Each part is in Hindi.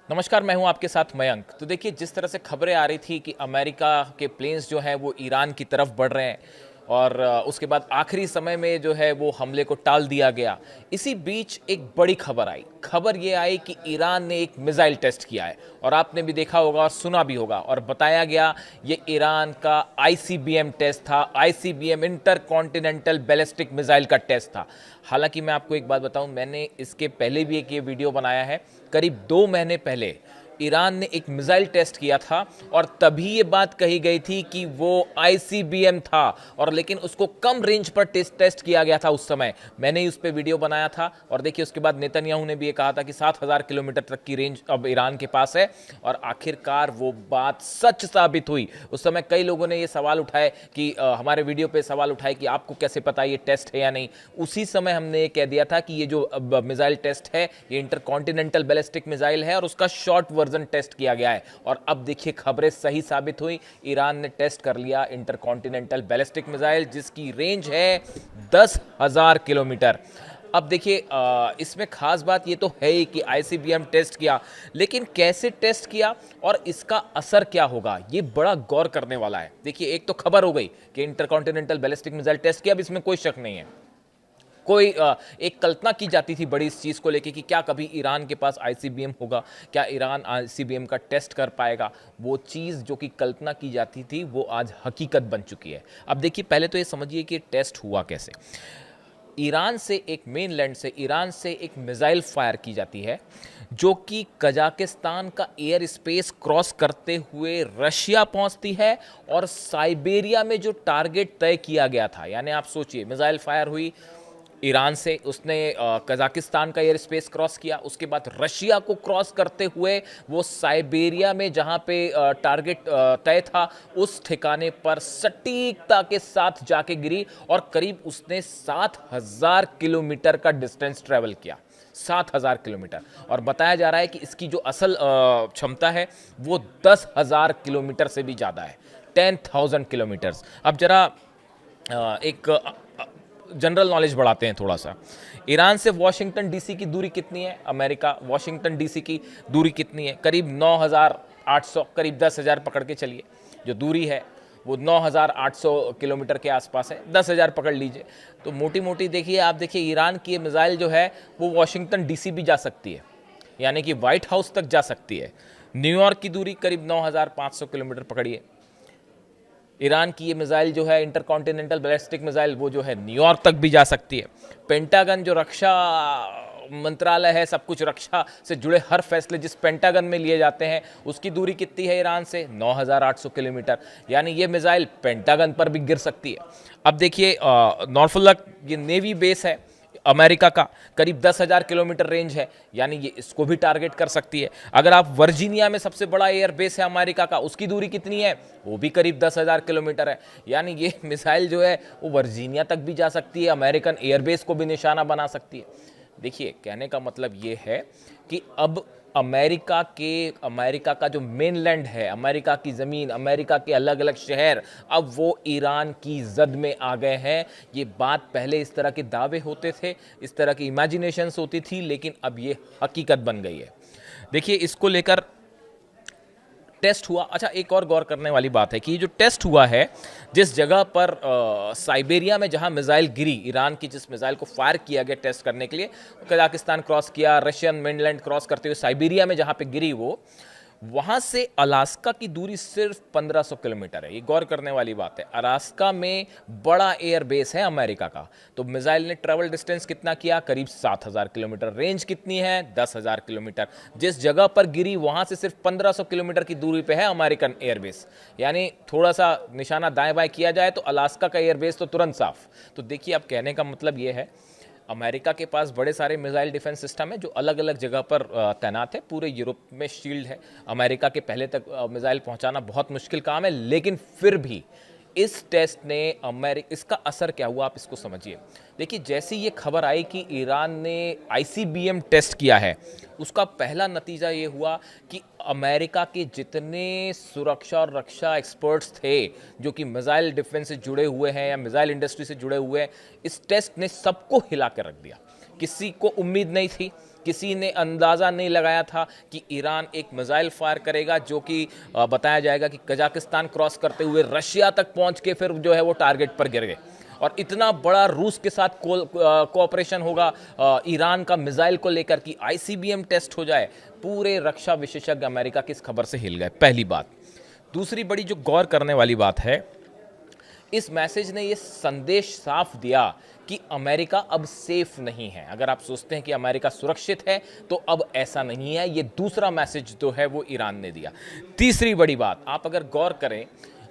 नमस्कार, मैं हूं आपके साथ मयंक। तो देखिए, जिस तरह से खबरें आ रही थी कि अमेरिका के प्लेन्स जो हैं वो ईरान की तरफ बढ़ रहे हैं और उसके बाद आखिरी समय में जो है वो हमले को टाल दिया गया। इसी बीच एक बड़ी खबर आई। खबर ये आई कि ईरान ने एक मिसाइल टेस्ट किया है और आपने भी देखा होगा और सुना भी होगा और बताया गया ये ईरान का आईसीबीएम टेस्ट था। ICBM inter continental ballistic missile का टेस्ट था। हालांकि मैं आपको एक बात बताऊं, मैंने इसके पहले भी एक ये वीडियो बनाया है। करीब 2 महीने पहले ईरान ने एक मिसाइल टेस्ट किया था और तभी ये बात कही गई थी कि वो आईसीबीएम था, और लेकिन उसको कम रेंज पर टेस्ट किया गया था। उस समय मैंने ही उस पर वीडियो बनाया था और देखिए उसके बाद नेतन्याहू ने भी ये कहा था कि 7,000 किलोमीटर तक की रेंज अब ईरान के पास है, और आखिरकार वो बात सच साबित हुई। उस समय कई लोगों ने ये सवाल उठाए कि हमारे वीडियो पे सवाल उठाए कि आपको कैसे पता ये टेस्ट है या नहीं। उसी समय हमने ये कह दिया था कि ये जो मिसाइल टेस्ट है ये इंटरकॉन्टिनेंटल बैलिस्टिक मिसाइल है और उसका शॉर्ट वर्जन टेस्ट किया गया है। और अब देखिए खबरें सही साबित हुई। ईरान ने टेस्ट कर लिया इंटरकॉन्टिनेंटल बैलिस्टिक मिसाइल जिसकी रेंज है 10,000 किलोमीटर। अब देखिए इसमें खास बात ये तो है ही कि आईसीबीएम टेस्ट किया, लेकिन कैसे टेस्ट किया और इसका असर क्या होगा ये बड़ा गौर करने वाला है। देखिए, एक तो खबर हो गई कि इंटरकॉन्टिनेंटल बैलिस्टिक मिसाइल टेस्ट किया, अब इसमें कोई शक नहीं है। कोई एक कल्पना की जाती थी बड़ी इस चीज़ को लेके कि क्या कभी ईरान के पास आईसीबीएम होगा, क्या ईरान आईसीबीएम का टेस्ट कर पाएगा। वो चीज़ जो कि कल्पना की जाती थी वो आज हकीकत बन चुकी है। अब देखिए, पहले तो ये समझिए कि टेस्ट हुआ कैसे। ईरान से एक मेनलैंड से ईरान से एक मिसाइल फायर की जाती है जो कि कजाकिस्तान का एयर स्पेस क्रॉस करते हुए रशिया पहुंचती है और साइबेरिया में जो टारगेट तय किया गया था, यानी आप सोचिए मिसाइल फायर हुई ईरान से, उसने कजाकिस्तान का एयर स्पेस क्रॉस किया, उसके बाद रशिया को क्रॉस करते हुए वो साइबेरिया में जहां पे टारगेट तय था उस ठिकाने पर सटीकता के साथ जाके गिरी और करीब उसने 7,000 किलोमीटर का डिस्टेंस ट्रेवल किया। 7,000 किलोमीटर। और बताया जा रहा है कि इसकी जो असल क्षमता है वो 10,000 किलोमीटर से भी ज़्यादा है, 10,000 किलोमीटर्स। अब जरा एक जनरल नॉलेज बढ़ाते हैं थोड़ा सा। ईरान से वॉशिंगटन डीसी की दूरी कितनी है? अमेरिका वॉशिंगटन डीसी की दूरी कितनी है? करीब 9,800, करीब 10,000 पकड़ के चलिए। जो दूरी है वो 9,800 किलोमीटर के आसपास है, 10,000 पकड़ लीजिए। तो मोटी मोटी देखिए, आप देखिए ईरान की ये मिसाइल जो है वो वॉशिंगटन डीसी भी जा सकती है, यानी कि व्हाइट हाउस तक जा सकती है। न्यूयॉर्क की दूरी करीब 9,500 किलोमीटर पकड़िए। ईरान की ये मिसाइल जो है इंटरकॉन्टिनेंटल बैलिस्टिक मिसाइल वो जो है न्यूयॉर्क तक भी जा सकती है। पेंटागन जो रक्षा मंत्रालय है, सब कुछ रक्षा से जुड़े हर फैसले जिस पेंटागन में लिए जाते हैं उसकी दूरी कितनी है ईरान से? 9,800 किलोमीटर। यानी ये मिसाइल पेंटागन पर भी गिर सकती है। अब देखिए नॉर्फोलक ये नेवी बेस है अमेरिका का, करीब 10,000 किलोमीटर रेंज है, यानी ये इसको भी टारगेट कर सकती है। अगर आप वर्जीनिया में सबसे बड़ा एयर बेस है अमेरिका का, उसकी दूरी कितनी है? वो भी करीब 10,000 किलोमीटर है। यानी ये मिसाइल जो है वो वर्जीनिया तक भी जा सकती है, अमेरिकन एयरबेस को भी निशाना बना सकती है। देखिए, कहने का मतलब ये है कि अब अमेरिका का जो मेनलैंड है, अमेरिका की ज़मीन, अमेरिका के अलग अलग शहर, अब वो ईरान की जद में आ गए हैं। ये बात पहले इस तरह के दावे होते थे, इस तरह की इमेजिनेशंस होती थी, लेकिन अब ये हकीकत बन गई है। देखिए, इसको लेकर टेस्ट हुआ। अच्छा, एक और गौर करने वाली बात है कि ये जो टेस्ट हुआ है जिस जगह पर साइबेरिया में जहां मिसाइल गिरी, ईरान की जिस मिसाइल को फायर किया गया टेस्ट करने के लिए, कजाकिस्तान क्रॉस किया, रशियन मेनलैंड क्रॉस करते हुए साइबेरिया में जहां पे गिरी, वो वहां से अलास्का की दूरी सिर्फ 1,500 किलोमीटर है। ये गौर करने वाली बात है। अलास्का में बड़ा एयर बेस है अमेरिका का। तो मिसाइल ने ट्रेवल डिस्टेंस कितना किया? करीब 7,000 किलोमीटर। रेंज कितनी है? 10,000 किलोमीटर। जिस जगह पर गिरी वहां से सिर्फ 1,500 किलोमीटर की दूरी पे है अमेरिकन एयरबेस। यानी थोड़ा सा निशाना दाएं बाएं किया जाए तो अलास्का का एयरबेस तो तुरंत साफ। तो देखिए, अब कहने का मतलब ये है अमेरिका के पास बड़े सारे मिसाइल डिफेंस सिस्टम है जो अलग अलग जगह पर तैनात है। पूरे यूरोप में शील्ड है। अमेरिका के पहले तक मिसाइल पहुंचाना बहुत मुश्किल काम है, लेकिन फिर भी इस टेस्ट ने इसका असर क्या हुआ आप इसको समझिए। देखिए, जैसी ये खबर आई कि ईरान ने आईसीबीएम टेस्ट किया है, उसका पहला नतीजा ये हुआ कि अमेरिका के जितने सुरक्षा और रक्षा एक्सपर्ट्स थे जो कि मिसाइल डिफेंस से जुड़े हुए हैं या मिसाइल इंडस्ट्री से जुड़े हुए हैं, इस टेस्ट ने सबको हिला कर रख दिया। किसी को उम्मीद नहीं थी किसी ने अंदाज़ा नहीं लगाया था कि ईरान एक मिसाइल फायर करेगा जो कि बताया जाएगा कि कजाकिस्तान क्रॉस करते हुए रशिया तक पहुंच के फिर जो है वो टारगेट पर गिर गए। और इतना बड़ा रूस के साथ कोऑपरेशन होगा ईरान का मिसाइल को लेकर कि आईसीबीएम टेस्ट हो जाए, पूरे रक्षा विशेषज्ञ अमेरिका की इस खबर से हिल गए। पहली बात। दूसरी बड़ी जो गौर करने वाली बात है, इस मैसेज ने ये संदेश साफ दिया कि अमेरिका अब सेफ नहीं है। अगर आप सोचते हैं कि अमेरिका सुरक्षित है तो अब ऐसा नहीं है। ये दूसरा मैसेज जो है वो ईरान ने दिया। तीसरी बड़ी बात, आप अगर गौर करें,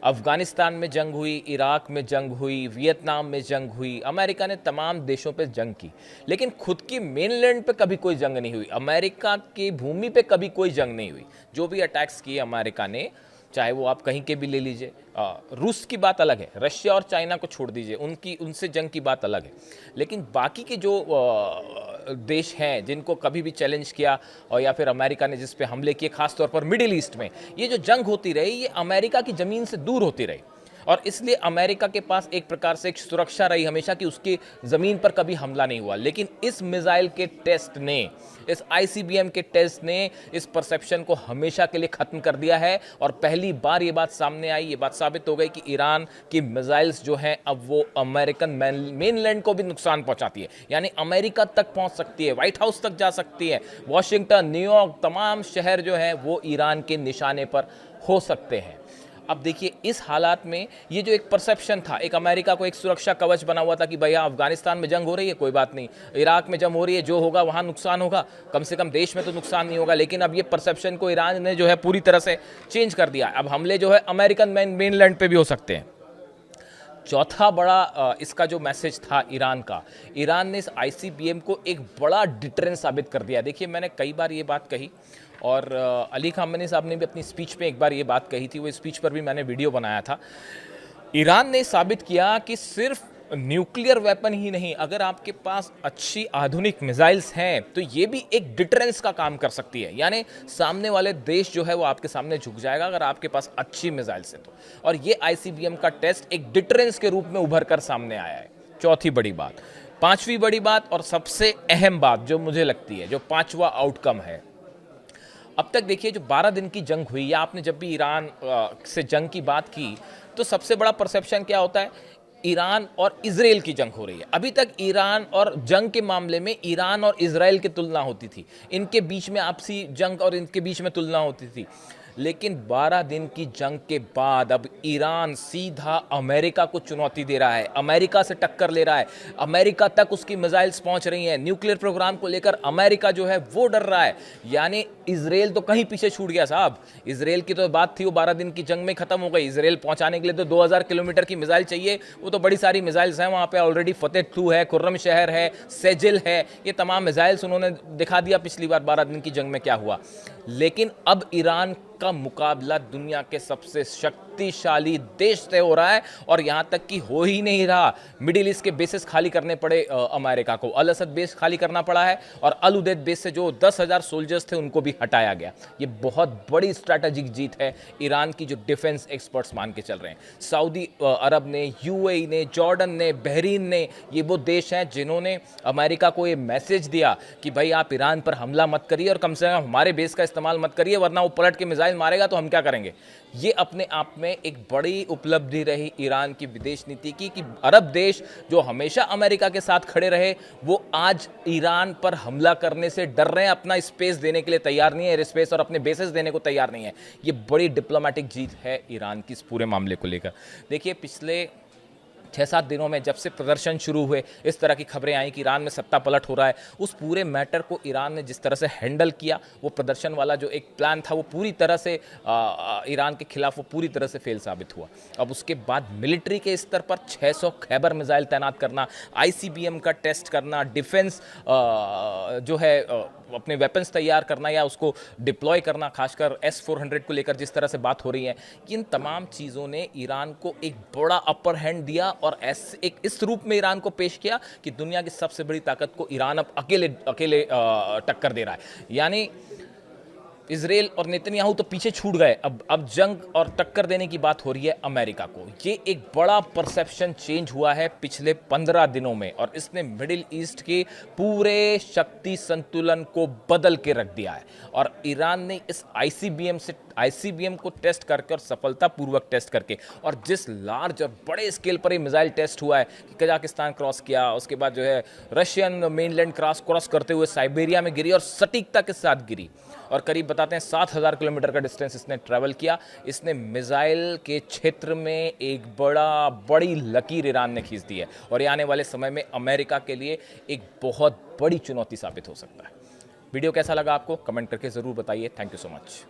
अफगानिस्तान में जंग हुई, इराक में जंग हुई, वियतनाम में जंग हुई, अमेरिका ने तमाम देशों पे जंग की, लेकिन खुद की मेनलैंड पे कभी कोई जंग नहीं हुई। अमेरिका की भूमि पे कभी कोई जंग नहीं हुई। जो भी अटैक्स किए अमेरिका ने, चाहे वो आप कहीं के भी ले लीजिए, रूस की बात अलग है, रशिया और चाइना को छोड़ दीजिए, उनसे जंग की बात अलग है, लेकिन बाकी के जो देश हैं जिनको कभी भी चैलेंज किया और या फिर अमेरिका ने जिस पे हमले किए, खासतौर पर मिडिल ईस्ट में, ये जो जंग होती रही ये अमेरिका की ज़मीन से दूर होती रही। और इसलिए अमेरिका के पास एक प्रकार से एक सुरक्षा रही हमेशा कि उसकी ज़मीन पर कभी हमला नहीं हुआ। लेकिन इस मिसाइल के टेस्ट ने, इस आईसीबीएम के टेस्ट ने इस परसेप्शन को हमेशा के लिए ख़त्म कर दिया है। और पहली बार ये बात सामने आई, ये बात साबित हो गई कि ईरान की मिसाइल्स जो हैं अब वो अमेरिकन मेनलैंड को भी नुकसान पहुंचाती है, यानी अमेरिका तक पहुंच सकती है, व्हाइट हाउस तक जा सकती है, वॉशिंगटन, न्यूयॉर्क, तमाम शहर जो हैं वो ईरान के निशाने पर हो सकते हैं। अब देखिए, इस हालात में ये जो एक परसेप्शन था, एक अमेरिका को एक सुरक्षा कवच बना हुआ था कि भैया अफगानिस्तान में जंग हो रही है, कोई बात नहीं, इराक में जंग हो रही है, जो होगा वहाँ नुकसान होगा, कम से कम देश में तो नुकसान नहीं होगा। लेकिन अब ये परसेप्शन को ईरान ने जो है पूरी तरह से चेंज कर दिया। अब हमले जो है अमेरिकन मेनलैंड पे भी हो सकते हैं। चौथा बड़ा इसका जो मैसेज था ईरान का, ईरान ने इस आईसीबीएम को एक बड़ा डिटरेंस साबित कर दिया। देखिए, मैंने कई बार ये बात कही और अली खामेनी साहब ने भी अपनी स्पीच में एक बार ये बात कही थी, वो स्पीच पर भी मैंने वीडियो बनाया था। ईरान ने साबित किया कि सिर्फ न्यूक्लियर वेपन ही नहीं, अगर आपके पास अच्छी आधुनिक मिसाइल्स हैं तो ये भी एक डिटरेंस का काम कर सकती है, यानी सामने वाले देश जो है वो आपके सामने झुक जाएगा अगर आपके पास अच्छी मिसाइल्स हैं तो। और ये आईसीबीएम का टेस्ट एक डिटरेंस के रूप में उभर कर सामने आया है। चौथी बड़ी बात। पांचवी बड़ी बात और सबसे अहम बात जो मुझे लगती है, जो पांचवा आउटकम है, अब तक देखिए जो 12 दिन की जंग हुई, या आपने जब भी ईरान से जंग की बात की तो सबसे बड़ा परसेप्शन क्या होता है, ईरान और इजराइल की जंग हो रही है। अभी तक ईरान और जंग के मामले में ईरान और इजराइल की तुलना होती थी, इनके बीच में आपसी जंग और इनके बीच में तुलना होती थी। लेकिन 12 दिन की जंग के बाद अब ईरान सीधा अमेरिका को चुनौती दे रहा है, अमेरिका से टक्कर ले रहा है, अमेरिका तक उसकी मिसाइल्स पहुंच रही हैं। न्यूक्लियर प्रोग्राम को लेकर अमेरिका जो है वो डर रहा है। यानी इजराइल तो कहीं पीछे छूट गया साहब। इजराइल की तो बात थी वो 12 दिन की जंग में खत्म हो गई। इजराइल पहुंचाने के लिए तो 2000 किलोमीटर की मिसाइल चाहिए, वो तो बड़ी सारी मिसाइल्स हैं वहाँ पे ऑलरेडी। फतेह 2 है, खुर्रम शहर है, सेजिल है, ये तमाम मिसाइल्स उन्होंने दिखा दिया पिछली बार 12 दिन की जंग में क्या हुआ। लेकिन अब ईरान का मुकाबला दुनिया के सबसे शक्तिशाली देश से हो रहा है, और यहां तक कि हो ही नहीं रहा। मिडिल ईस्ट के बेसिस खाली करने पड़े अमेरिका को, अल असद बेस खाली करना पड़ा है, और अल उदैद बेस से जो 10,000 सोल्जर्स थे उनको भी हटाया गया। ये बहुत बड़ी स्ट्रैटेजिक जीत है ईरान की, जो डिफेंस एक्सपर्ट्स मान के चल रहे हैं। सऊदी अरब ने, यूएई ने, जॉर्डन ने, बहरीन ने, ये वो देश हैं जिन्होंने अमेरिका को ये मैसेज दिया कि भाई आप ईरान पर हमला मत करिए और कम से कम हमारे बेस का इस्तेमाल मत करिए, वरना वो पलट के मिसाइल मारेगा तो हम क्या करेंगे। ये अपने आप में एक बड़ी उपलब्धि रही ईरान की विदेश नीति की, कि अरब देश जो हमेशा अमेरिका के साथ खड़े रहे वो आज ईरान पर हमला करने से डर रहे हैं, अपना स्पेस देने के लिए तैयार नहीं है, एयर स्पेस और अपने बेसेस देने को तैयार नहीं है। ये बड़ी डिप्लोमेटिक जीत है ईरान की इस पूरे मामले को लेकर। देखिए, पिछले 6-7 दिनों में जब से प्रदर्शन शुरू हुए, इस तरह की खबरें आई कि ईरान में सत्ता पलट हो रहा है, उस पूरे मैटर को ईरान ने जिस तरह से हैंडल किया, वो प्रदर्शन वाला जो एक प्लान था वो पूरी तरह से ईरान के खिलाफ वो पूरी तरह से फेल साबित हुआ। अब उसके बाद मिलिट्री के स्तर पर 600 खैबर मिसाइल तैनात करना, आईसीबीएम का टेस्ट करना, डिफेंस जो है अपने वेपन्स तैयार करना या उसको डिप्लॉय करना, खासकर S-400 को लेकर जिस तरह से बात हो रही है, इन तमाम चीज़ों ने ईरान को एक बड़ा अपर हैंड दिया और एक इस रूप में ईरान को पेश किया कि दुनिया की सबसे बड़ी ताकत को ईरान अब अकेले टक्कर दे रहा है। यानी इजराइल और नेतन्याहू तो पीछे छूट गए, अब जंग और टक्कर देने की बात हो रही है अमेरिका को। ये एक बड़ा परसेप्शन चेंज हुआ है पिछले 15 दिनों में और इसने मिडिल ईस्ट के पूरे शक्ति संतुलन को बदल के रख दिया है। और ईरान ने इस आईसीबीएम को टेस्ट करके और सफलतापूर्वक टेस्ट करके, और जिस लार्ज और बड़े स्केल पर ये मिसाइल टेस्ट हुआ है कि कजाकिस्तान क्रॉस किया, उसके बाद जो है रशियन मेनलैंड क्रॉस करते हुए साइबेरिया में गिरी और सटीकता के साथ गिरी, और करीब बताते हैं 7,000 किलोमीटर का डिस्टेंस इसने ट्रैवल किया। इसने मिसाइल के क्षेत्र में एक बड़ी लकीर ईरान ने खींच दी है और ये आने वाले समय में अमेरिका के लिए एक बहुत बड़ी चुनौती साबित हो सकता है। वीडियो कैसा लगा आपको कमेंट करके ज़रूर बताइए। Thank you so much.